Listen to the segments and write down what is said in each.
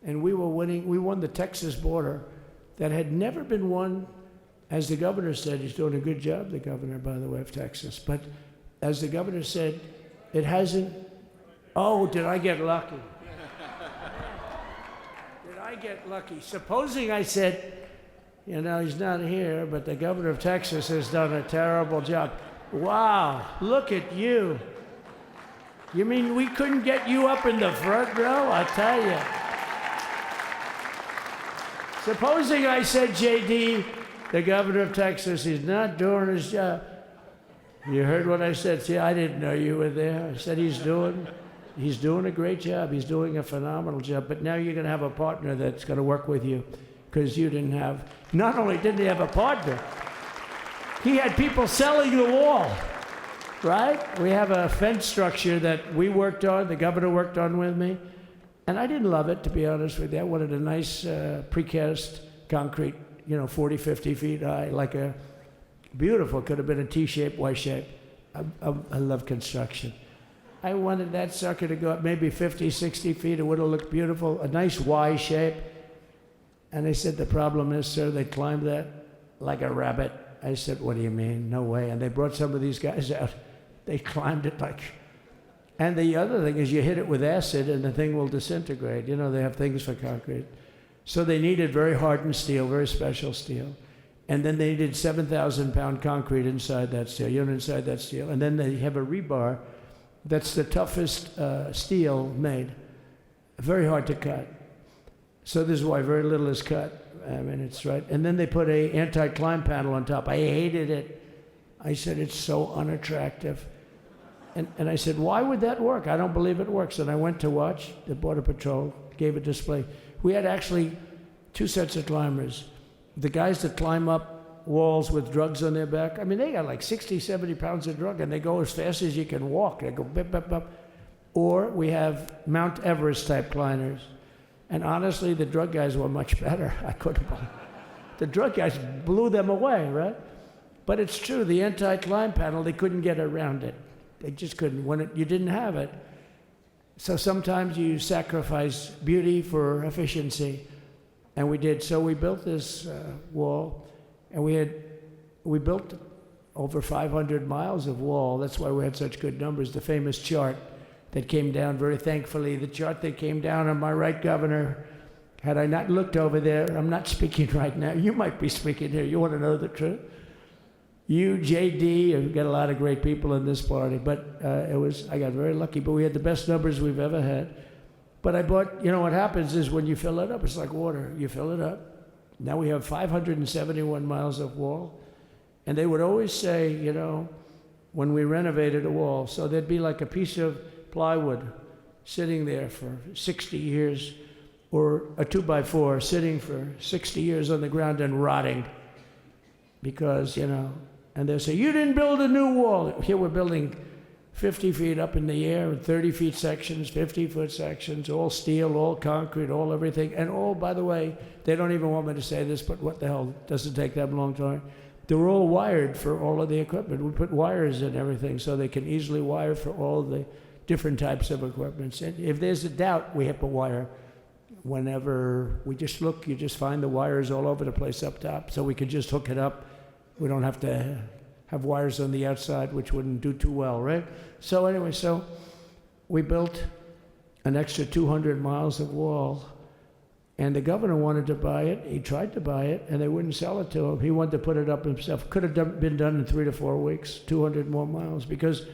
and we won the Texas border that had never been won. As the governor said, he's doing a good job, the governor, by the way, of Texas. But as the governor said, it hasn't. Oh, did I get lucky? Did I get lucky? Supposing I said, you know, he's not here, but the governor of Texas has done a terrible job. Wow, look at you. You mean we couldn't get you up in the front row? I tell you. Supposing I said, JD, the governor of Texas, is not doing his job. You heard what I said. See, I didn't know you were there. I said he's doing a great job. He's doing a phenomenal job. But now you're going to have a partner that's going to work with you, because you didn't have, not only didn't he have a partner, he had people selling the wall, right? We have a fence structure that we worked on, the governor worked on with me, and I didn't love it, to be honest with you. I wanted a nice precast concrete, 40, 50 feet high, like a beautiful, could have been a T-shape, Y-shape. I love construction. I wanted that sucker to go up maybe 50, 60 feet. It would have looked beautiful, a nice Y shape. And they said, the problem is, sir, they climbed that like a rabbit. I said, what do you mean? No way. And they brought some of these guys out. They climbed it like... And the other thing is you hit it with acid and the thing will disintegrate. They have things for concrete. So they needed very hardened steel, very special steel. And then they needed 7,000-pound concrete inside that steel, inside that steel. And then they have a rebar that's the toughest steel made. Very hard to cut. So this is why very little is cut. I mean, it's right. And then they put a anti-climb panel on top. I hated it. I said, it's so unattractive. And I said, why would that work? I don't believe it works. And I went to watch. The Border Patrol gave a display. We had actually two sets of climbers. The guys that climb up walls with drugs on their back, I mean, they got like 60, 70 pounds of drug, and they go as fast as you can walk. They go bip, bip, bip. Or we have Mount Everest type climbers. And honestly, the drug guys were much better. I couldn't believe it. The drug guys blew them away, right? But it's true, the anti-climb panel, they couldn't get around it. They just couldn't. You didn't have it. So sometimes you sacrifice beauty for efficiency. And we did. So we built this wall, and we built over 500 miles of wall. That's why we had such good numbers. The famous chart that came down, very thankfully, the chart that came down on my right, Governor, had I not looked over there, I'm not speaking right now. You might be speaking here. You want to know the truth? You, JD, you've got a lot of great people in this party, but I got very lucky, but we had the best numbers we've ever had. But I bought, what happens is when you fill it up, it's like water. You fill it up. Now we have 571 miles of wall. And they would always say, when we renovated a wall, so there'd be like a piece of plywood sitting there for 60 years, or a 2x4 sitting for 60 years on the ground and rotting. Because, and they'll say, you didn't build a new wall. Here we're building 50 feet up in the air, 30 feet sections, 50-foot sections, all steel, all concrete, all everything. And all, by the way, they don't even want me to say this, but what the hell, doesn't take that long time. They're all wired for all of the equipment. We put wires in everything so they can easily wire for all the different types of equipment. And if there's a doubt, we have to wire. Whenever we just look, you just find the wires all over the place up top, so we can just hook it up. We don't have to have wires on the outside, which wouldn't do too well, right? So anyway, so we built an extra 200 miles of wall, and the governor wanted to buy it. He tried to buy it, and they wouldn't sell it to him. He wanted to put it up himself. Could have been done in 3 to 4 weeks, 200 more miles, because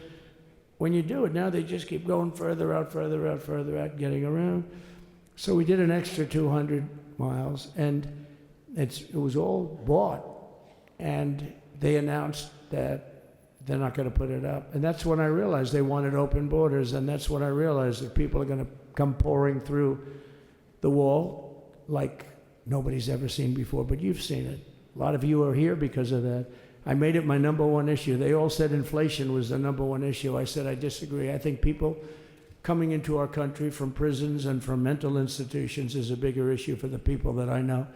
when you do it now, they just keep going further out, further out, further out, getting around. So we did an extra 200 miles, and it was all bought. And they announced that they're not going to put it up. And that's when I realized they wanted open borders, and that's when I realized that people are going to come pouring through the wall like nobody's ever seen before. But you've seen it. A lot of you are here because of that. I made it my number one issue. They all said inflation was the number one issue. I said I disagree. I think people coming into our country from prisons and from mental institutions is a bigger issue for the people that I know.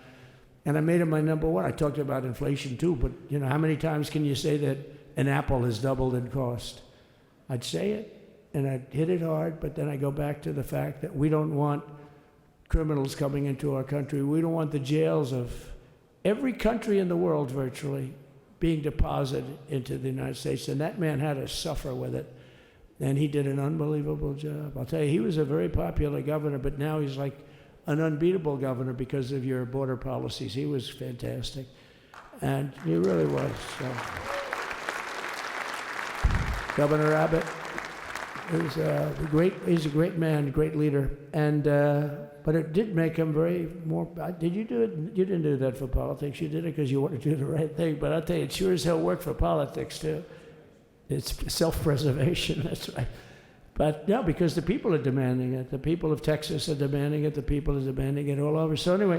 And I made it my number one. I talked about inflation too, but how many times can you say that an apple has doubled in cost? I'd say it, and I'd hit it hard, but then I go back to the fact that we don't want criminals coming into our country. We don't want the jails of every country in the world virtually being deposited into the United States. And that man had to suffer with it. And he did an unbelievable job. I'll tell you, he was a very popular governor, but now he's like an unbeatable governor because of your border policies. He was fantastic. And he really was. So. Governor Abbott is he's a great man, great leader. And but it did make him very more. Did you do it? You didn't do that for politics. You did it because you wanted to do the right thing. But I'll tell you, it sure as hell worked for politics too. It's self-preservation. That's right. But no, because the people are demanding it. The people of Texas are demanding it. The people are demanding it all over. So anyway,